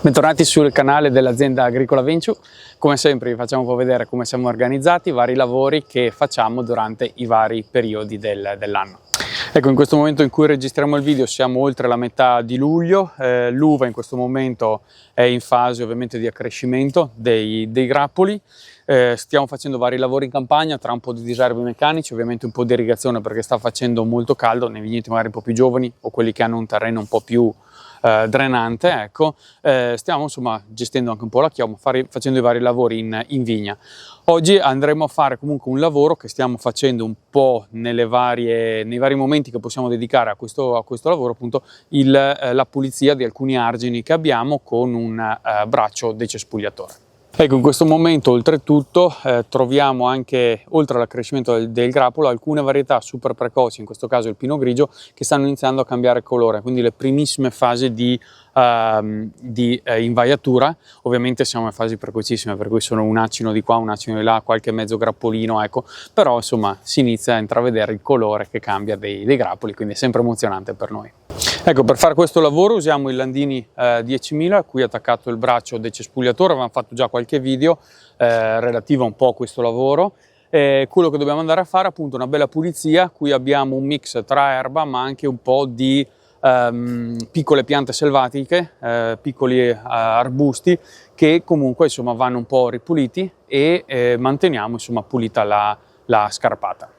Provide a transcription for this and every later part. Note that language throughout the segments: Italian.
Bentornati sul canale dell'azienda Agricola Venture. Come sempre vi facciamo un po' vedere come siamo organizzati, i vari lavori che facciamo durante i vari periodi dell'anno. Ecco, in questo momento in cui registriamo il video siamo oltre la metà di luglio, l'uva in questo momento è in fase ovviamente di accrescimento dei grappoli. Stiamo facendo vari lavori in campagna, tra un po' di disarmi meccanici, ovviamente un po' di irrigazione perché sta facendo molto caldo, nei vigneti magari un po' più giovani o quelli che hanno un terreno un po' più drenante, ecco. Stiamo insomma gestendo anche un po' la chioma, facendo i vari lavori in vigna. Oggi andremo a fare comunque un lavoro che stiamo facendo un po' nei vari momenti che possiamo dedicare a questo lavoro, appunto la pulizia di alcuni argini che abbiamo con un braccio decespugliatore. Ecco, in questo momento oltretutto troviamo anche, oltre all'accrescimento del grappolo, alcune varietà super precoci, in questo caso il pino grigio, che stanno iniziando a cambiare colore, quindi le primissime fasi di invaiatura. Ovviamente siamo in fasi precocissime, per cui sono un acino di qua, un acino di là, qualche mezzo grappolino, ecco, però insomma si inizia a intravedere il colore che cambia dei grappoli, quindi è sempre emozionante per noi. Ecco, per fare questo lavoro usiamo il Landini 10.000, a cui è attaccato il braccio decespugliatore. Avevamo fatto già qualche video relativo un po' a questo lavoro. Quello che dobbiamo andare a fare è appunto una bella pulizia. Qui abbiamo un mix tra erba ma anche un po' di piccole piante selvatiche, piccoli arbusti che comunque insomma vanno un po' ripuliti e manteniamo insomma pulita la scarpata.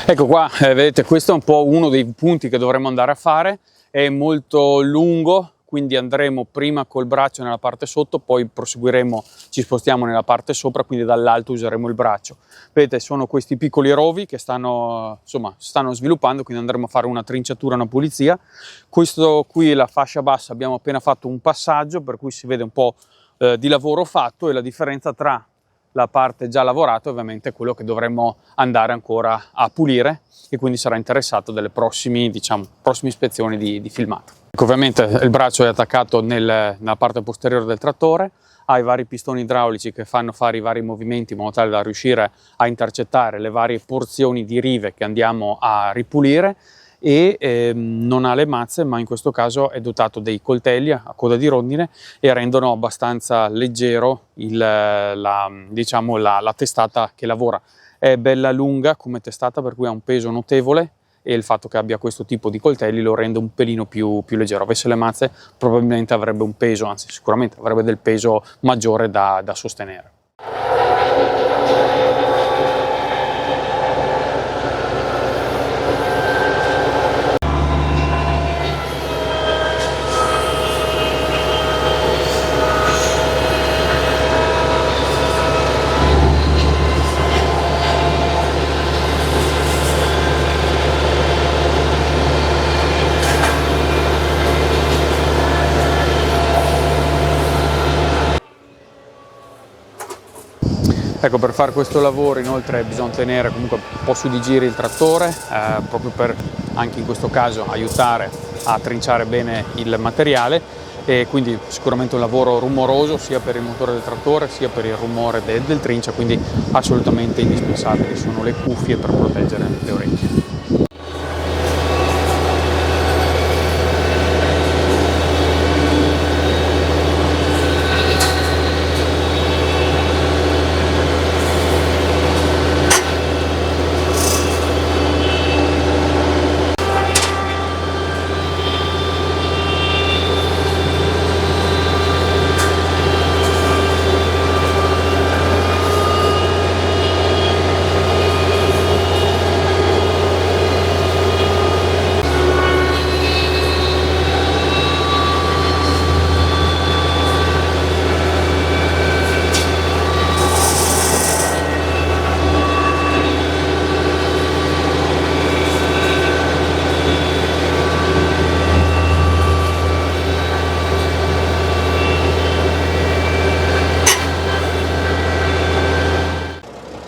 Ecco qua, vedete, questo è un po' uno dei punti che dovremo andare a fare. È molto lungo, quindi andremo prima col braccio nella parte sotto, poi proseguiremo, ci spostiamo nella parte sopra, quindi dall'alto useremo il braccio. Vedete, sono questi piccoli rovi che stanno sviluppando, quindi andremo a fare una trinciatura, una pulizia. Questo qui, la fascia bassa, abbiamo appena fatto un passaggio, per cui si vede un po' di lavoro fatto, e la differenza tra la parte già lavorata ovviamente è quello che dovremmo andare ancora a pulire, e quindi sarà interessato delle prossime ispezioni di filmato. Ecco, ovviamente il braccio è attaccato nella parte posteriore del trattore, ha i vari pistoni idraulici che fanno fare i vari movimenti in modo tale da riuscire a intercettare le varie porzioni di rive che andiamo a ripulire, e non ha le mazze, ma in questo caso è dotato dei coltelli a coda di rondine e rendono abbastanza leggero la testata che lavora. È bella lunga come testata, per cui ha un peso notevole, e il fatto che abbia questo tipo di coltelli lo rende un pelino più leggero. Avesse le mazze probabilmente avrebbe un peso, anzi sicuramente avrebbe del peso maggiore da sostenere. Ecco, per fare questo lavoro inoltre bisogna tenere comunque un po' su di giri il trattore, proprio per anche in questo caso aiutare a trinciare bene il materiale, e quindi sicuramente un lavoro rumoroso sia per il motore del trattore sia per il rumore del trincia, quindi assolutamente indispensabili sono le cuffie per proteggere le orecchie.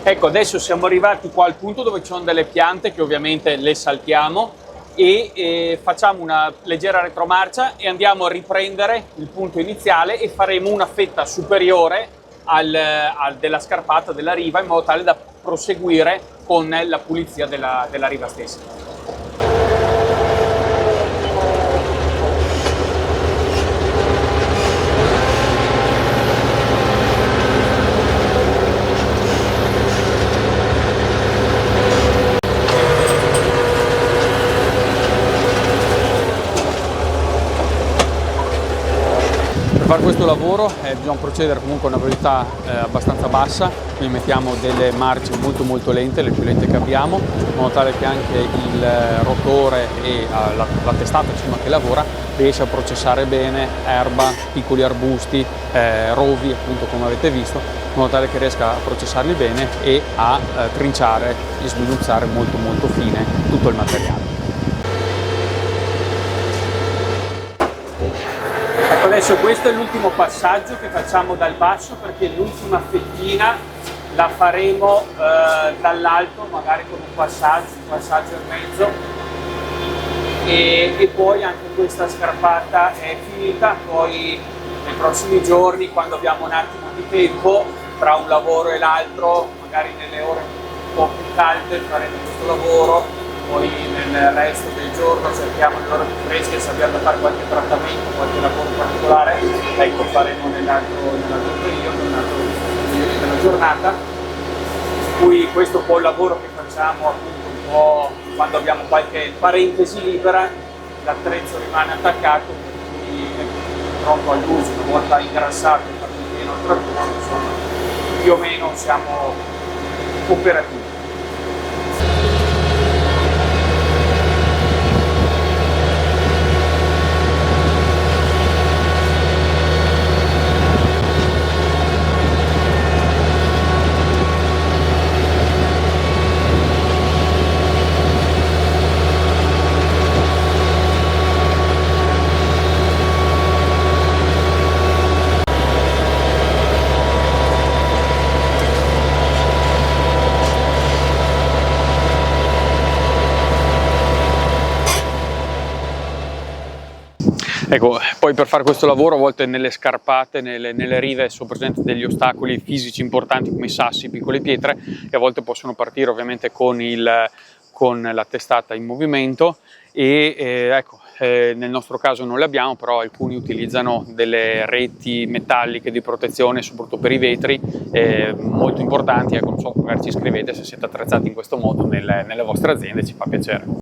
Ecco, adesso siamo arrivati qua al punto dove ci sono delle piante che ovviamente le saltiamo e facciamo una leggera retromarcia e andiamo a riprendere il punto iniziale e faremo una fetta superiore della scarpata della riva, in modo tale da proseguire con la pulizia della riva stessa. fare questo lavoro bisogna procedere comunque a una velocità abbastanza bassa, quindi mettiamo delle marce molto lente, le più lente che abbiamo, in modo tale che anche il rotore e la testata insomma, che lavora riesce a processare bene erba, piccoli arbusti, rovi appunto come avete visto, in modo tale che riesca a processarli bene e a trinciare e sminuzzare molto fine tutto il materiale. Adesso questo è l'ultimo passaggio che facciamo dal basso, perché l'ultima fettina la faremo dall'alto, magari con un passaggio e mezzo, e poi anche questa scarpata è finita. Poi nei prossimi giorni, quando abbiamo un attimo di tempo tra un lavoro e l'altro, magari nelle ore un po' più calde faremo questo lavoro. Poi nel resto del giorno cerchiamo le ore più fresche, se abbiamo da fare qualche trattamento, qualche lavoro particolare, ecco, faremo nell'altro periodo, della giornata. Qui questo è un po' il lavoro che facciamo appunto un po' quando abbiamo qualche parentesi libera, l'attrezzo rimane attaccato, quindi è pronto all'uso, una volta ingrassato e fatto pieno il trattore, insomma, più o meno siamo operativi. Ecco, poi per fare questo lavoro a volte nelle scarpate, nelle rive sono presenti degli ostacoli fisici importanti come i sassi, piccole pietre, che a volte possono partire ovviamente con la testata in movimento e ecco, nel nostro caso non le abbiamo, però alcuni utilizzano delle reti metalliche di protezione soprattutto per i vetri molto importanti. Ecco, non so, magari ci scrivete se siete attrezzati in questo modo nelle vostre aziende, ci fa piacere.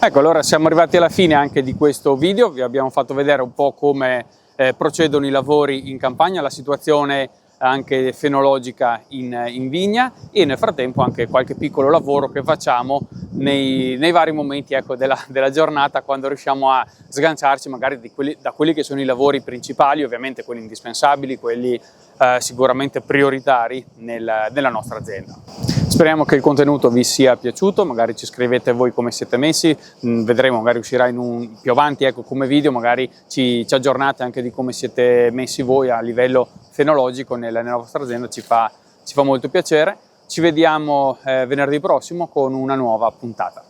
Ecco, allora siamo arrivati alla fine anche di questo video, vi abbiamo fatto vedere un po' come procedono i lavori in campagna, la situazione anche fenologica in vigna e nel frattempo anche qualche piccolo lavoro che facciamo nei vari momenti, ecco, della giornata, quando riusciamo a sganciarci magari da quelli che sono i lavori principali, ovviamente quelli indispensabili, quelli sicuramente prioritari nella nostra azienda. Speriamo che il contenuto vi sia piaciuto, magari ci scrivete voi come siete messi, vedremo, magari uscirà più avanti, ecco, come video, magari ci aggiornate anche di come siete messi voi a livello fenologico nella vostra azienda, ci fa molto piacere. Ci vediamo venerdì prossimo con una nuova puntata.